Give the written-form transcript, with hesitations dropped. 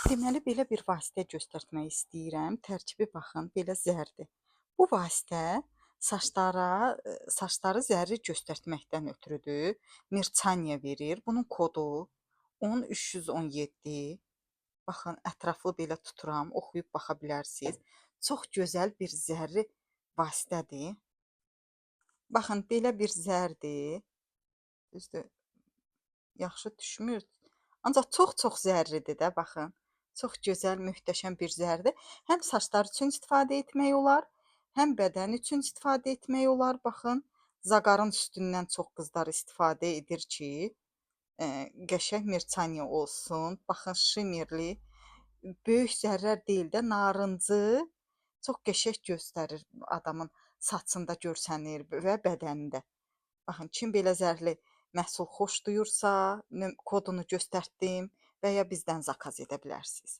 Deməli, belə bir vasitə göstərmək istəyirəm. Tərkibi baxın, belə zərdir. Bu vasitə saçları zərri göstərməkdən ötrüdür. Mirçaniya verir. Bunun kodu 10317. Baxın, ətraflı belə tuturam, oxuyub baxa bilərsiniz. Çox gözəl bir zərri vasitədir. Baxın, belə bir zərdir. Düzdür, yaxşı düşmür. Ancaq çox zərridir də, baxın. Çox gözəl, möhtəşəm bir zərdir. Həm saçlar üçün istifadə etmək olar, həm bədən üçün istifadə etmək olar. Baxın, zaqarın üstündən çox qızlar istifadə edir ki, qəşəng merçaniya olsun. Baxın, şimerli, böyük zərrlər deyil də, narıncı, çox qəşəng göstərir adamın saçında görsənir və bədənində. Baxın, kim belə zərli məhsul xoşlayırsa, kodunu göstərdim və ya bizdən zakaz edə bilərsiniz.